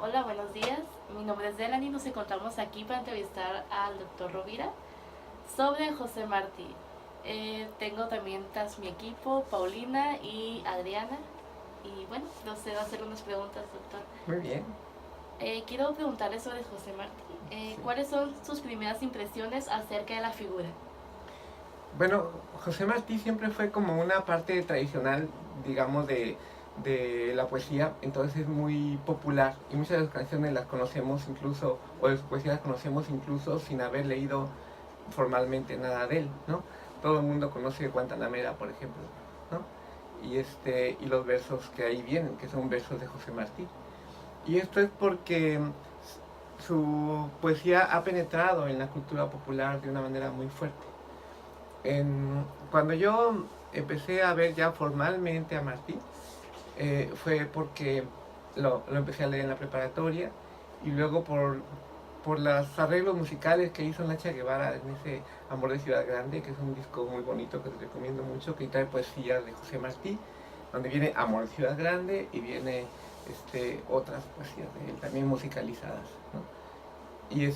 Hola, buenos días. Mi nombre es Delany y nos encontramos aquí para entrevistar al doctor Rovira sobre José Martí. Tengo también tras mi equipo Paulina y Adriana. Y bueno, procedo a hacer unas preguntas, doctor. Muy bien, Quiero preguntarle sobre José Martí. sí. ¿Cuáles son sus primeras impresiones acerca de la figura? Bueno, José Martí siempre fue como una parte tradicional, digamos, de la poesía, entonces es muy popular y muchas de las canciones las conocemos incluso, o de su poesía las conocemos incluso sin haber leído formalmente nada de él, ¿no? Todo el mundo conoce Guantanamera, por ejemplo, ¿no? Y los versos que ahí vienen, que son versos de José Martí. Y esto es porque su poesía ha penetrado en la cultura popular de una manera muy fuerte. Cuando yo empecé a ver ya formalmente a Martí, fue porque lo empecé a leer en la preparatoria y luego por los arreglos musicales que hizo Nacha Guevara en ese Amor de Ciudad Grande, que es un disco muy bonito que te recomiendo mucho, que trae poesía de José Martí, donde viene Amor de Ciudad Grande y viene otras poesías de él, también musicalizadas, ¿no? Y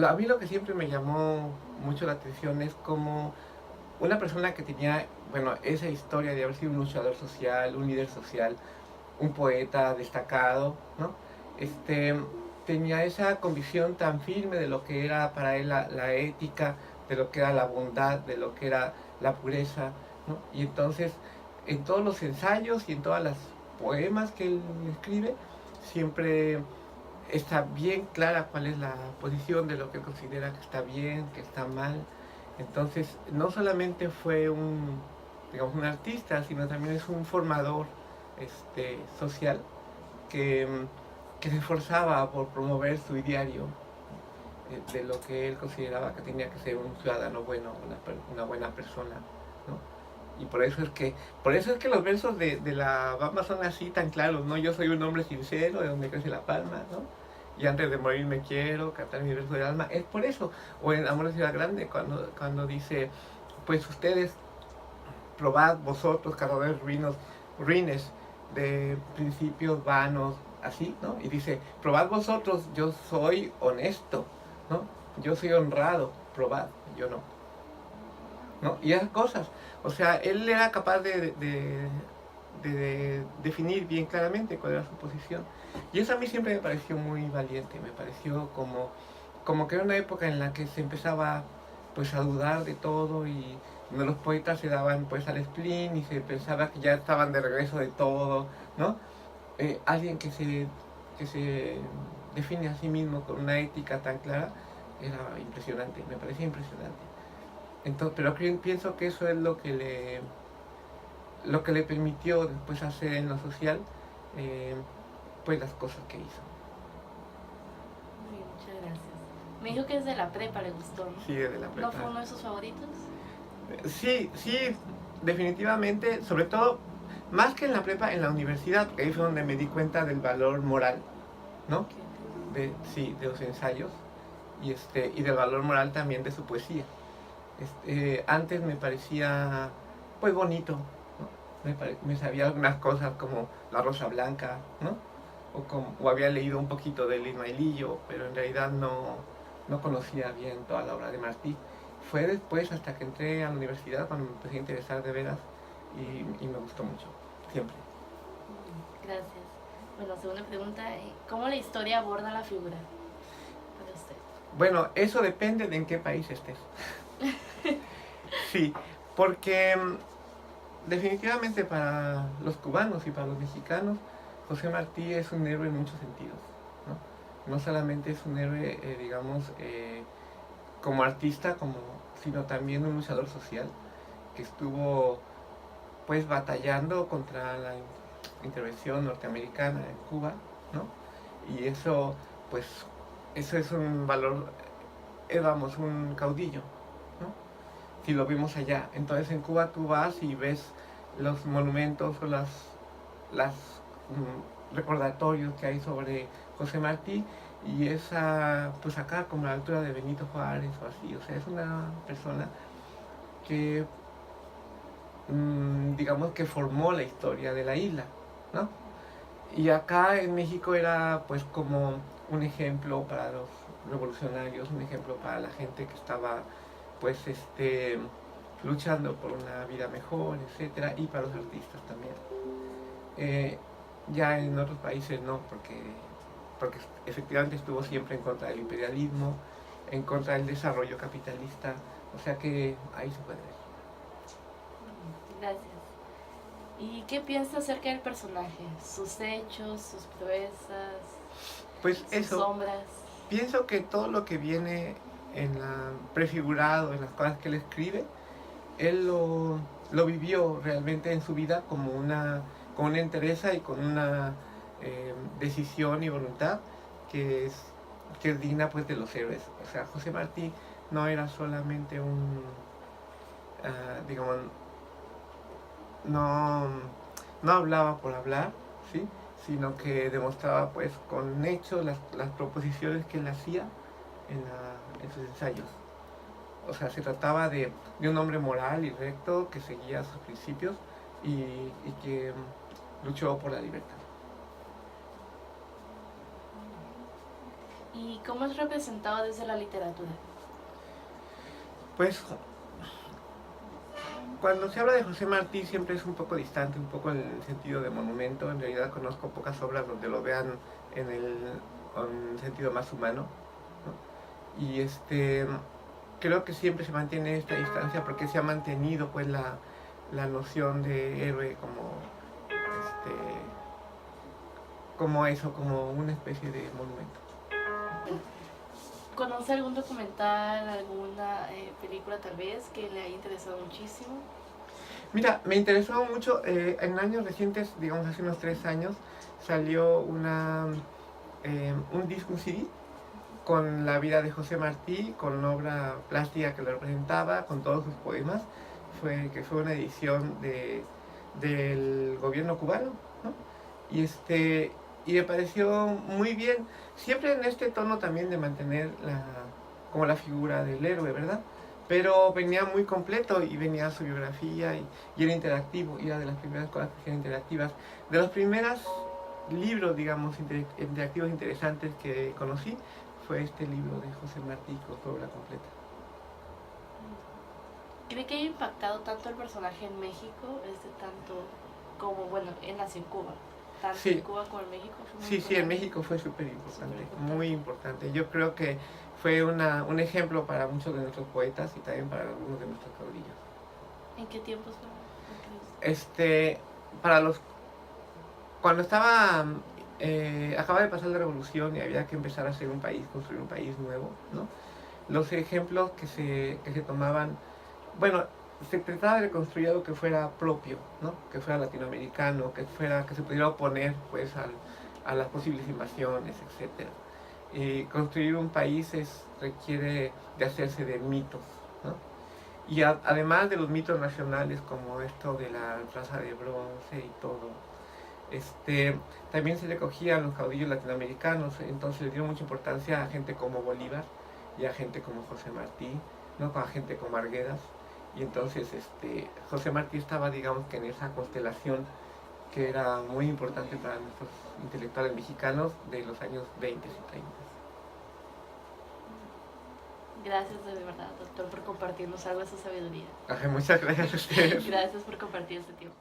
a mí lo que siempre me llamó mucho la atención es como una persona que tenía, bueno, esa historia de haber sido un luchador social, un líder social, un poeta destacado, ¿no? Este, Tenía esa convicción tan firme de lo que era para él la ética, de lo que era la bondad, de lo que era la pureza, ¿no? Y entonces, en todos los ensayos y en todas las poemas que él escribe, siempre está bien clara cuál es la posición de lo que él considera que está bien, que está mal. Entonces, no solamente fue digamos, un artista, sino también es un formador social que, que se esforzaba por promover su ideario de lo que él consideraba que tenía que ser un ciudadano bueno, una buena persona, ¿no? Y por eso es que los versos de la Bamba son así tan claros, ¿no? Yo soy un hombre sincero, de donde crece la palma, ¿no? Y antes de morir me quiero, cantar mi verso del alma. Es por eso. O en Amor de Ciudad Grande, cuando dice, pues ustedes probad vosotros, cazadores ruines de principios vanos, así, ¿no? Y dice, probad vosotros, yo soy honesto, ¿no? Yo soy honrado, probad, yo no. ¿No? Y esas cosas. O sea, él era capaz de definir bien claramente cuál era su posición. Y eso a mí siempre me pareció muy valiente, me pareció como que era una época en la que se empezaba pues a dudar de todo y donde los poetas se daban pues al spleen y se pensaba que ya estaban de regreso de todo, ¿no? Alguien que se define a sí mismo con una ética tan clara era impresionante, me parecía impresionante. Entonces, pero pienso que eso es lo que le permitió después hacer en lo social, eh, pues las cosas que hizo. Muy bien, muchas gracias. Me dijo que desde la prepa le gustó, Sí, ¿no? desde la ¿No prepa. fue uno de sus favoritos? Sí, sí, definitivamente, sobre todo, más que en la prepa, en la universidad, porque ahí fue donde me di cuenta del valor moral, ¿no? Ok, Sí, de los ensayos y del valor moral también de su poesía. Antes me parecía, pues, bonito, ¿no? Me sabía algunas cosas como La Rosa Blanca, ¿no? O había leído un poquito del Ismaelillo, pero en realidad no conocía bien toda la obra de Martí. Fue después, hasta que entré a la universidad, cuando me empecé a interesar de veras y me gustó mucho, siempre. gracias. Bueno, segunda pregunta, ¿cómo la historia aborda la figura para usted? Bueno, eso depende de en qué país estés. Sí, porque definitivamente para los cubanos y para los mexicanos, José Martí es un héroe en muchos sentidos, ¿no? No solamente es un héroe, digamos, como artista, sino también un luchador social que estuvo pues batallando contra la intervención norteamericana en Cuba, ¿no? Y pues, eso es un valor, vamos, un caudillo, ¿no? Si lo vimos allá. Entonces en Cuba tú vas y ves los monumentos o las recordatorios que hay sobre José Martí y pues acá como a la altura de Benito Juárez o así. O sea, es una persona que digamos que formó la historia de la isla, ¿no? Y acá en México era pues como un ejemplo para los revolucionarios, un ejemplo para la gente que estaba pues luchando por una vida mejor, etcétera, y para los artistas también. Eh, ya en otros países no, porque efectivamente estuvo siempre en contra del imperialismo, en contra del desarrollo capitalista, o sea que ahí se puede ver. Gracias. ¿Y qué piensa acerca del personaje? Sus hechos, sus proezas, Pues sus eso, sombras. pienso que todo lo que viene en la prefigurado, en las cosas que él escribe, él lo vivió realmente en su vida como una entereza y con una decisión y voluntad que es, que es digna pues de los héroes. O sea, José Martí no era solamente digamos, no, no hablaba por hablar, ¿sí? Sino que demostraba pues con hechos las proposiciones que él hacía en sus ensayos. O sea, se trataba de un hombre moral y recto que seguía sus principios y que luchó por la libertad. ¿Y cómo es representado desde la literatura? Pues cuando se habla de José Martí siempre es un poco distante, un poco en el sentido de monumento. En realidad conozco pocas obras donde lo vean en el sentido más humano, ¿no? Y creo que siempre se mantiene esta distancia porque se ha mantenido pues la noción de héroe como eso, como una especie de monumento. ¿Conoce algún documental, alguna película tal vez que le haya interesado muchísimo? Mira, me interesó mucho, en años recientes, digamos hace unos 3 años, salió un CD con la vida de José Martí, con obra plástica que lo representaba, con todos sus poemas, que fue una edición del gobierno cubano, ¿no? Y me pareció muy bien, siempre en este tono también de mantener como la figura del héroe, ¿verdad? Pero venía muy completo y venía su biografía y era interactivo, y era de las primeras cosas que eran interactivas. De los primeros libros, digamos, interactivos interesantes que conocí, fue este libro de José Martí con su obra completa. ¿Cree que haya impactado tanto el personaje en México, tanto como, bueno, él nació en Cuba, tanto Sí. en Cuba como en México? Sí, en México fue súper importante, muy importante. Yo creo que fue un ejemplo para muchos de nuestros poetas y también para algunos de nuestros caudillos. ¿En qué tiempos fue? Cuando acaba de pasar la revolución y había que empezar a hacer un país, construir un país nuevo, ¿no? Los ejemplos que se tomaban, bueno, se trataba de construir algo que fuera propio, ¿no? Que fuera latinoamericano, que se pudiera oponer pues a las posibles invasiones, etc. Y construir un país requiere de hacerse de mitos, ¿no? Y además de los mitos nacionales como esto de la raza de bronce y todo, también se le cogían los caudillos latinoamericanos, entonces le dieron mucha importancia a gente como Bolívar y a gente como José Martí, ¿no? A gente como Arguedas. Y entonces José Martí estaba, digamos, que en esa constelación que era muy importante para nuestros intelectuales mexicanos de los años 20 y 30. Gracias de verdad, doctor, por compartirnos algo de su sabiduría. Muchas gracias a ustedes. Gracias por compartir este tiempo.